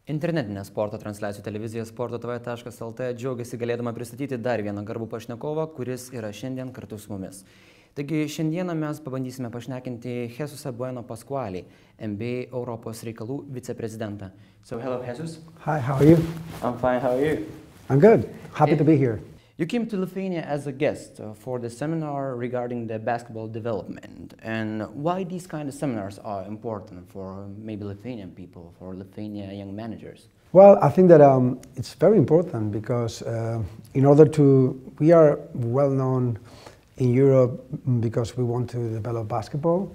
Internetinė sporto transliacijų televizija SportoTV.lt džiaugiasi galėdama pristatyti dar vieną garbų pašnekovą, kuris yra šiandien kartu su mumis. Taigi šiandieną mes pabandysime pašnekinti Jesusą Bueno Pascualį, NBA Europos reikalų viceprezidentą. So hello Jesus. Hi, how are you? I'm fine, how are you? I'm good. Happy to be here. You came to Lithuania as a guest for the seminar regarding the basketball development. And why these kind of seminars are important for maybe Lithuanian people, for Lithuanian young managers? Well, I think that it's very important because we are well known in Europe because we want to develop basketball,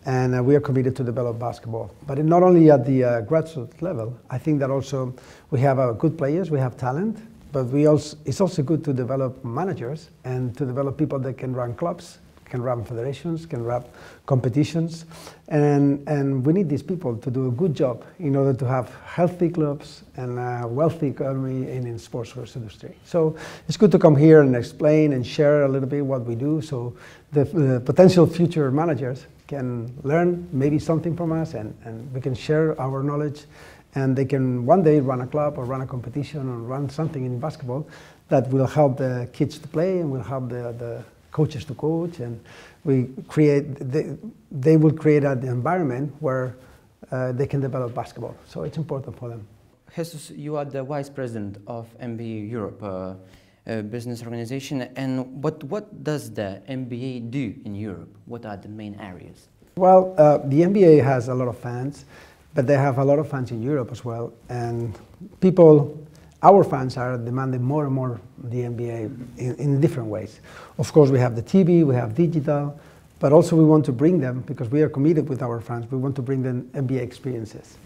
and we are committed to develop basketball. But not only at the grassroots level, I think that also we have good players, we have talent, but it's also good to develop managers and to develop people that can run clubs, can run federations, can run competitions. And we need these people to do a good job in order to have healthy clubs and a wealthy economy in the sports industry. So it's good to come here and explain and share a little bit what we do so the potential future managers can learn maybe something from us and we can share our knowledge. And they can one day run a club or run a competition or run something in basketball that will help the kids to play and will help the coaches to coach, and they will create an environment where they can develop basketball. So it's important for them. Jesus, you are the vice president of NBA Europe, a business organization, and what does the NBA do in Europe? What are the main areas? Well, the NBA has a lot of fans, but they have a lot of fans in Europe as well, and our fans are demanding more and more the NBA in different ways. Of course, we have the TV, we have digital, but also we want to bring them, because we are committed with our fans, we want to bring them NBA experiences.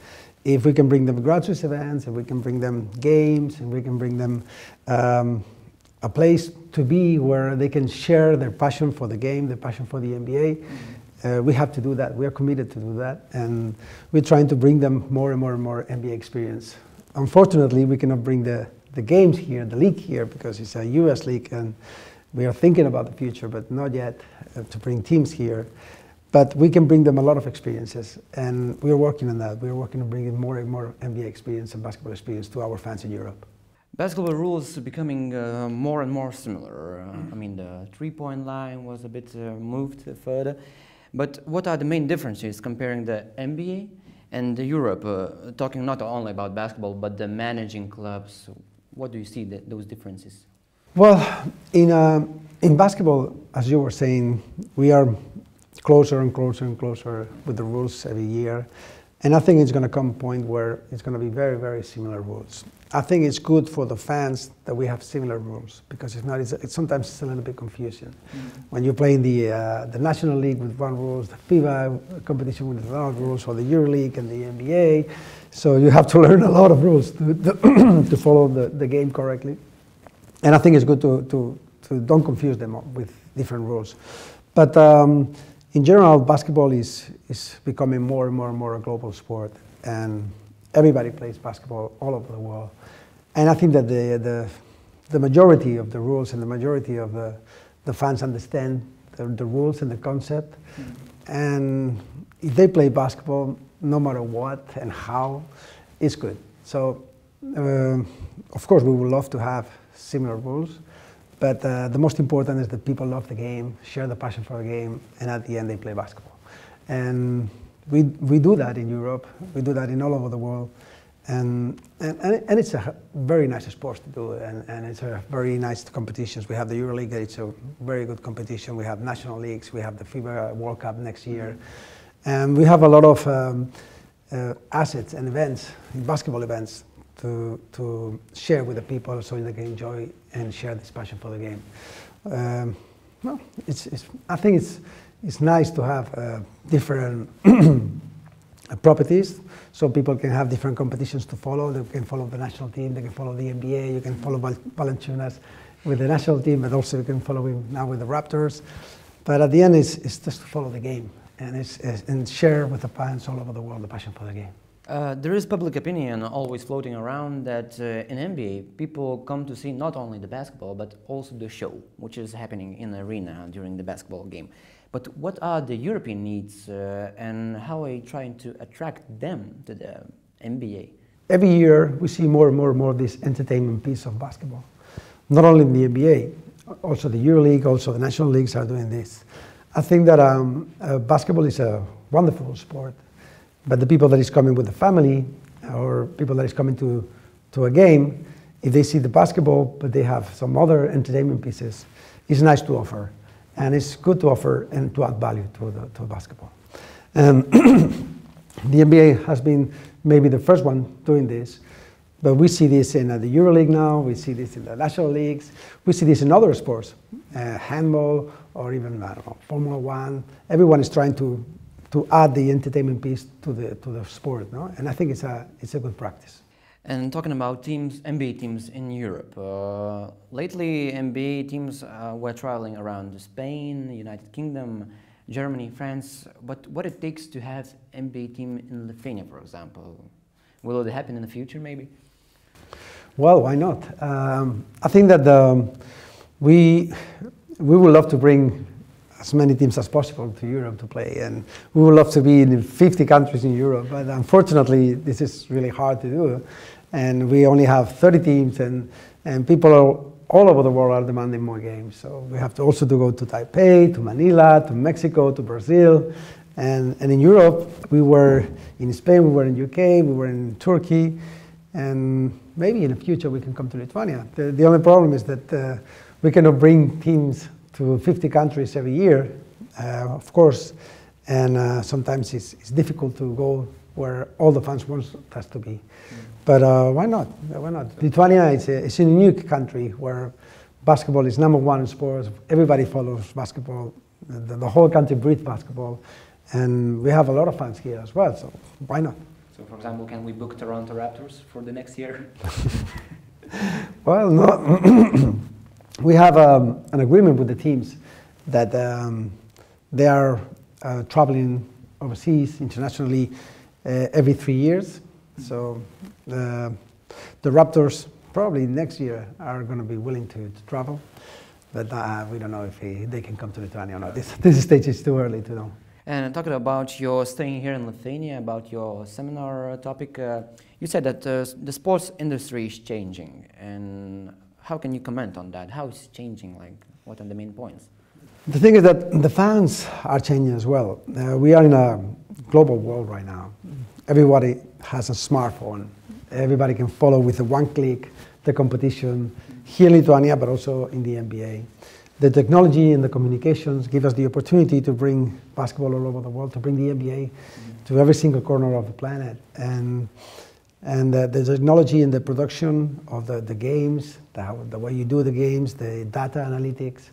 If we can bring them grassroots events, if we can bring them games, and we can bring them a place to be where they can share their passion for the game, their passion for the NBA, we have to do that. We are committed to do that, and we're trying to bring them more and more and more NBA experience. Unfortunately, we cannot bring the games here, the league here, because it's a US league, and we are thinking about the future, but not yet to bring teams here. But we can bring them a lot of experiences, and we are working on that. We are working on bringing more and more NBA experience and basketball experience to our fans in Europe. Basketball rules are becoming more and more similar. I mean, the three-point line was a bit moved further. But what are the main differences comparing the NBA and Europe, talking not only about basketball, but the managing clubs? What do you see those differences? Well, in basketball, as you were saying, we are closer and closer and closer with the rules every year. And I think it's going to come a point where it's going to be very, very similar rules. I think it's good for the fans that we have similar rules, because if not, sometimes it's a little bit confusion. When you play in the National League with one rules, the FIBA competition with another rules, or the EuroLeague and the NBA, so you have to learn a lot of rules to follow the game correctly. And I think it's good to don't confuse them with different rules. But in general, basketball is becoming more and more and more a global sport, and everybody plays basketball all over the world. And I think that the majority of the rules and the majority of the fans understand the rules and the concept. And if they play basketball, no matter what and how, it's good. So, of course, we would love to have similar rules, but the most important is that people love the game, share the passion for the game, and at the end they play basketball. And we do that in Europe, we do that in all over the world, and it's a very nice sport to do, and it's a very nice competitions. We have the EuroLeague, it's a very good competition. We have national leagues, we have the FIBA World Cup next year, and we have a lot of assets and events, basketball events, to share with the people so they can enjoy and share this passion for the game. Well, I think it's nice to have different properties, so people can have different competitions to follow. They can follow the national team, they can follow the NBA, you can follow Valanciunas with the national team, but also you can follow him now with the Raptors. But at the end, it's just to follow the game and share with the fans all over the world the passion for the game. There is public opinion always floating around that in NBA people come to see not only the basketball but also the show, which is happening in the arena during the basketball game. But what are the European needs and how are you trying to attract them to the NBA? every year we see more and more and more of this entertainment piece of basketball. Not only in the NBA, also the EuroLeague, also the national leagues are doing this. I think that basketball is a wonderful sport, but the people that is coming with the family or people that is coming to a game, if they see the basketball but they have some other entertainment pieces, it's nice to offer, and it's good to offer and to add value to basketball. The NBA has been maybe the first one doing this, but we see this in the EuroLeague now, we see this in the national leagues, we see this in other sports, handball, or even, I don't know, Formula One. Everyone is trying to add the entertainment piece to the sport, no? And I think it's a good practice. And talking about teams, NBA teams in Europe, lately NBA teams were traveling around Spain, United Kingdom, Germany, France. But what it takes to have NBA team in Lithuania, for example, will it happen in the future, maybe? Well, why not? I think that we would love to bring as many teams as possible to Europe to play, and we would love to be in 50 countries in Europe, but unfortunately this is really hard to do, and we only have 30 teams, and people all over the world are demanding more games, so we have to also go to Taipei, to Manila, to Mexico, to Brazil, and in Europe we were in Spain, we were in UK, we were in Turkey, and maybe in the future we can come to Lithuania. The only problem is that we cannot bring teams to 50 countries every year, of course, and sometimes it's difficult to go where all the fans want us to be. But why not? Why not? Lithuania is a unique country where basketball is #1 in sports. Everybody follows basketball. The whole country breathes basketball, and we have a lot of fans here as well. So why not? So, for example, can we book Toronto Raptors for the next year? Well, no. We have an agreement with the teams that they are traveling overseas internationally every 3 years. So the Raptors probably next year are going to be willing to travel, but we don't know if they can come to Lithuania or not. This stage is too early to know. And talking about your staying here in Lithuania, about your seminar topic, you said that the sports industry is changing, and how can you comment on that? How is it changing? Like, what are the main points? The thing is that the fans are changing as well. We are in a global world right now. Everybody has a smartphone. Everybody can follow with a one click the competition here in Lithuania, but also in the NBA. The technology and the communications give us the opportunity to bring basketball all over the world, to bring the NBA to every single corner of the planet. And the technology and the production of the games, the way you do the games, the data analytics,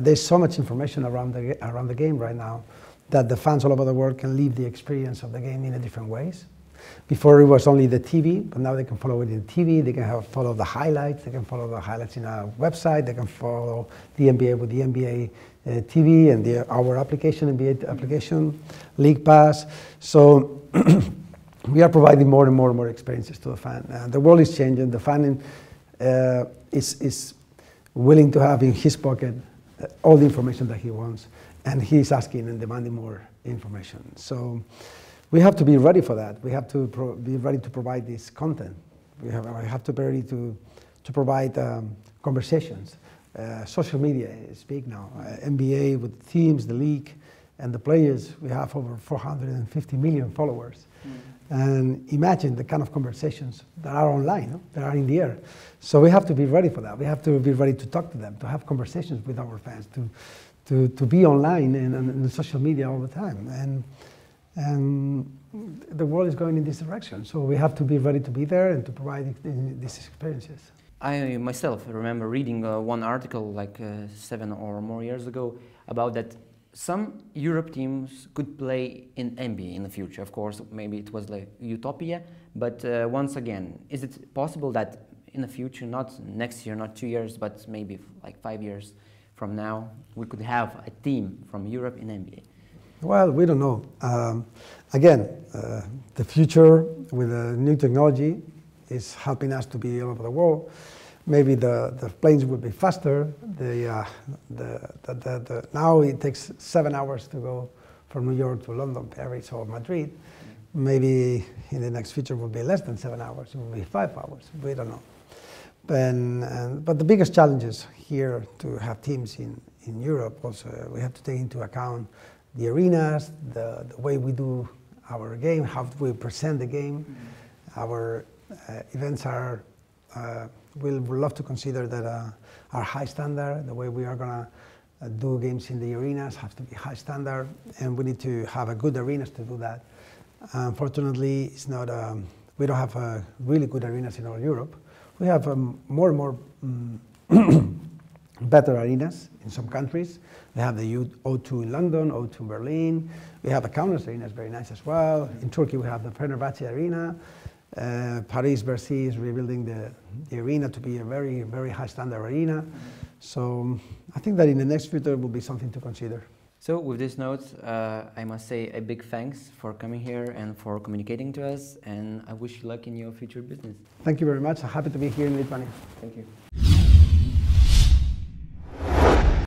there's so much information around the game right now that the fans all over the world can live the experience of the game in a different ways. Before it was only the TV, but now they can follow it in TV, they can follow the highlights, they can follow the highlights in our website, they can follow the NBA with the NBA TV and our application, NBA application, League Pass. So we are providing more and more and more experiences to the fan. The world is changing, the fan is willing to have in his pocket all the information that he wants, and he's asking and demanding more information. So we have to be ready for that. We have to be ready to provide this content. We have to be ready to provide conversations. Social media is big now. NBA with teams, the league, and the players. We have over 450 million followers. And imagine the kind of conversations that are online, that are in the air. So we have to be ready for that. We have to be ready to talk to them, to have conversations with our fans, to be online and social media all the time. And the world is going in this direction. So we have to be ready to be there and to provide these experiences. I myself remember reading one article like 7 or more years ago about that some Europe teams could play in NBA in the future. Of course, maybe it was like utopia, but once again, is it possible that in the future, not next year, not 2 years, but maybe like 5 years from now, we could have a team from Europe in NBA? Well, we don't know. Again, the future with the new technology is helping us to be all over the world. Maybe the planes will be faster. Now it takes 7 hours to go from New York to London, Paris, or Madrid. maybe in the next future will be less than 7 hours, it will be 5 hours, we don't know. But the biggest challenge is here to have teams in Europe also, we have to take into account the arenas, the way we do our game, how we present the game. Our events are, we'll love to consider that are high standard. The way we are going to do games in the arenas have to be high standard, and we need to have a good arenas to do that. Unfortunately, it's not, we don't have really good arenas in all Europe. We have more and more better arenas in some countries. We have the O2 in London, O2 in Berlin. We have a Kaunas arena, is very nice as well. In Turkey, we have the Fenerbahce arena. Paris Bercy is rebuilding the arena to be a very, very high standard arena. So I think that in the next future will be something to consider. So with this note, I must say a big thanks for coming here and for communicating to us, and I wish you luck in your future business. Thank you very much. I'm happy to be here in Lithuania. Thank you.